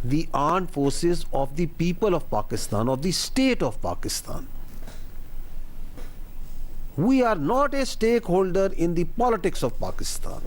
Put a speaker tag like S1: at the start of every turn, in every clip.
S1: the armed forces of the people of Pakistan, of the state of Pakistan. We are not a stakeholder in the politics of Pakistan.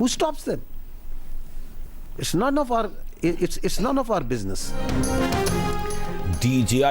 S1: Who stops them? It's none of our business.
S2: DGI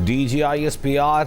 S2: DGI SPR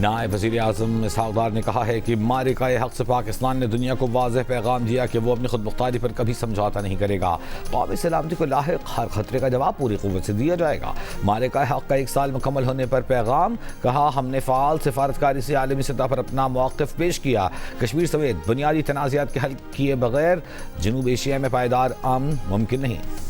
S2: نائب وزیر اعظم اسحاق ڈار نے کہا ہے کہ معرکہ حق سے پاکستان نے دنیا کو واضح پیغام دیا کہ وہ اپنی خود مختاری پر کبھی سمجھوتا نہیں کرے گا. قومی سلامتی کو لاحق ہر خطرے کا جواب پوری قوت سے دیا جائے گا. معرکہ حق کا 1 سال مکمل ہونے پر پیغام. کہا ہم نے فعال سفارتکاری سے عالمی سطح پر اپنا موقف پیش کیا. کشمیر سمیت بنیادی تنازعات کے حل کیے بغیر جنوب ایشیا میں پائیدار امن ممکن نہیں.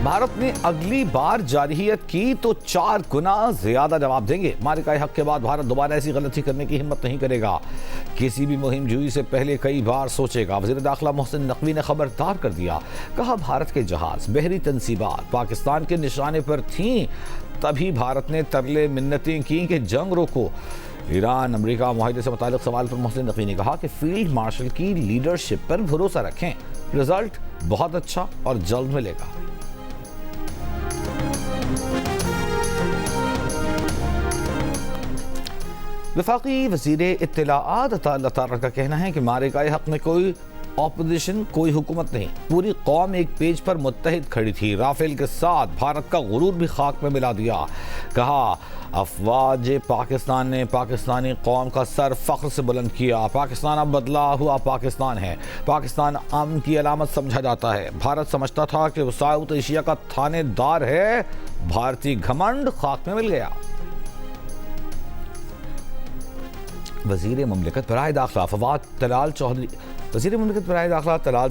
S2: بھارت نے اگلی بار جارحیت کی تو 4 گنا زیادہ جواب دیں گے. معرکہ حق کے بعد بھارت دوبارہ ایسی غلطی کرنے کی ہمت نہیں کرے گا. کسی بھی مہم جوئی سے پہلے کئی بار سوچے گا. وزیر داخلہ محسن نقوی نے خبردار کر دیا. کہا بھارت کے جہاز بحری تنصیبات پاکستان کے نشانے پر تھیں تبھی بھارت نے ترلے منتیں کی کہ جنگ روکو. ایران امریکہ معاہدے سے متعلق سوال پر محسن نقوی نے کہا کہ فیلڈ مارشل کی لیڈرشپ پر بھروسہ رکھیں. رزلٹ بہت اچھا اور جلد ملے گا. وفاقی وزیر اطلاعات عطا اللہ تعالی کا کہنا ہے کہ معرکہ حق میں کوئی اپوزیشن کوئی حکومت نہیں. پوری قوم ایک پیج پر متحد کھڑی تھی. رافیل کے ساتھ بھارت کا غرور بھی خاک میں ملا دیا. کہا افواج پاکستان نے پاکستانی قوم کا سر فخر سے بلند کیا. پاکستان اب بدلا ہوا پاکستان ہے. پاکستان امن کی علامت سمجھا جاتا ہے. بھارت سمجھتا تھا کہ وہ ساؤتھ ایشیا کا تھانے دار ہے. بھارتی گھمنڈ خاک میں مل گیا. وزیر مملکت برائے داخلہ طلال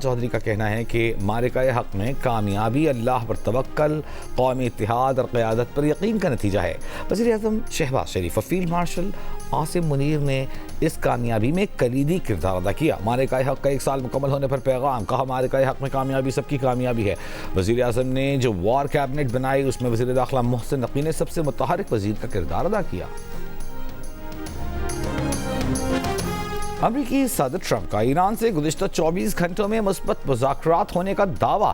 S2: چودھری کا کہنا ہے کہ معرکہ حق میں کامیابی اللہ پر توکل، قومی اتحاد اور قیادت پر یقین کا نتیجہ ہے. وزیر اعظم شہباز شریف اور فیلڈ مارشل عاصم منیر نے اس کامیابی میں کلیدی کردار ادا کیا. معرکہ حق کا 1 سال مکمل ہونے پر پیغام. کہا معرکہ حق میں کامیابی سب کی کامیابی ہے. وزیر اعظم نے جو وار کیبنٹ بنائی اس میں وزیر داخلہ محسن نقوی نے سب سے متحرک وزیر کا کردار ادا کیا. امریکی صدر ٹرمپ کا ایران سے گزشتہ 24 گھنٹوں میں مثبت مذاکرات ہونے کا دعویٰ.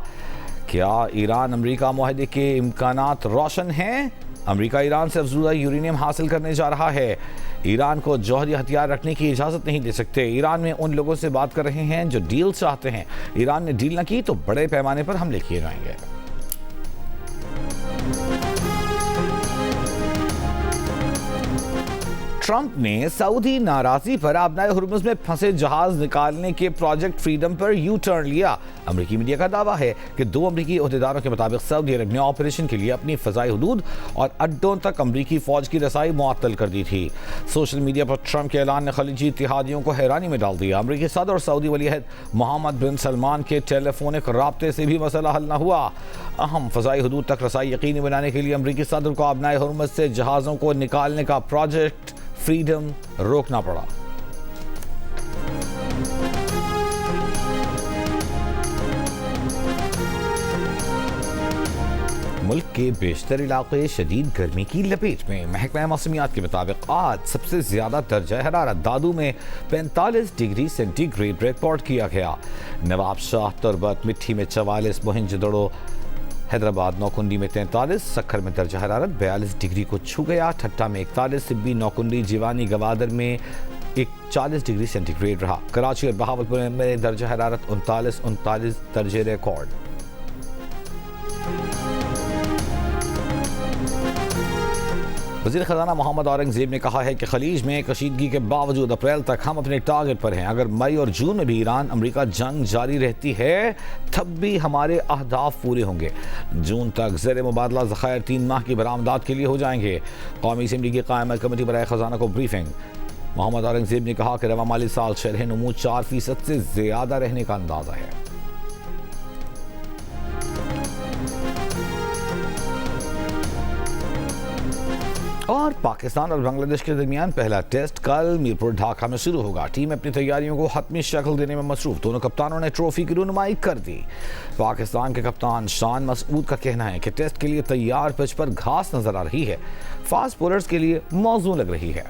S2: کیا ایران امریکہ معاہدے کے امکانات روشن ہیں؟ امریکہ ایران سے افزودہ یورینیم حاصل کرنے جا رہا ہے. ایران کو جوہری ہتھیار رکھنے کی اجازت نہیں دے سکتے. ایران میں ان لوگوں سے بات کر رہے ہیں جو ڈیل چاہتے ہیں. ایران نے ڈیل نہ کی تو بڑے پیمانے پر حملے کیے جائیں گے. ٹرمپ نے سعودی ناراضی پر آبنائے ہرمز میں پھنسے جہاز نکالنے کے project freedom per you turn لیا. امریکی میڈیا کا دعویٰ ہے کہ 2 امریکی عہدیداروں کے مطابق سعودی عرب نے آپریشن کے لیے اپنی فضائی حدود اور اڈوں تک امریکی فوج کی رسائی معطل کر دی تھی. سوشل میڈیا پر ٹرمپ کے اعلان نے خلیجی اتحادیوں کو حیرانی میں ڈال دیا. امریکی صدر اور سعودی ولی عہد محمد بن سلمان کے ٹیلی فونک رابطے سے بھی مسئلہ حل نہ ہوا. اہم فضائی حدود تک رسائی یقینی بنانے کے لیے امریکی صدر کو آبنائے ہرمز سے جہازوں کو نکالنے کا پروجیکٹ فریڈم روکنا پڑا. ملک کے بیشتر علاقے شدید گرمی کی لپیٹ میں. محکمہ موسمیات کے مطابق آج سب سے زیادہ درجہ حرارت دادو میں 45 ڈگری سینٹی گریڈ ریکارڈ کیا گیا. نواب شاہ تربت مٹھی میں 44، موہنجودڑو حیدرآباد نوکنڈی میں 43، سکھر میں درجہ حرارت 42 ڈگری کو چھو گیا. ٹھٹا میں 41، سبی نوکنڈی جیوانی گوادر میں 40 ڈگری سینٹی گریڈ رہا. کراچی اور بہاولپور میں درجہ حرارت 39 درجے ریکارڈ. وزیر خزانہ محمد اورنگزیب نے کہا ہے کہ خلیج میں کشیدگی کے باوجود اپریل تک ہم اپنے ٹارگٹ پر ہیں. اگر مئی اور جون میں بھی ایران امریکہ جنگ جاری رہتی ہے تب بھی ہمارے اہداف پورے ہوں گے. جون تک زیر مبادلہ ذخائر 3 ماہ کی برآمدات کے لیے ہو جائیں گے. قومی اسمبلی کی قائمہ کمیٹی برائے خزانہ کو بریفنگ. محمد اورنگزیب نے کہا کہ رواں مالی سال شرح نمو 4% سے زیادہ رہنے کا اندازہ ہے. اور پاکستان اور بنگلہ دیش کے درمیان پہلا ٹیسٹ کل میرپور ڈھاکہ میں شروع ہوگا. ٹیم اپنی تیاریوں کو حتمی شکل دینے میں مصروف. دونوں کپتانوں نے ٹرافی کی رونمائی کر دی. پاکستان کے کپتان شان مسعود کا کہنا ہے کہ ٹیسٹ کے لیے تیار پچ پر گھاس نظر آ رہی ہے. فاسٹ بولرز کے لیے موزوں لگ رہی ہے.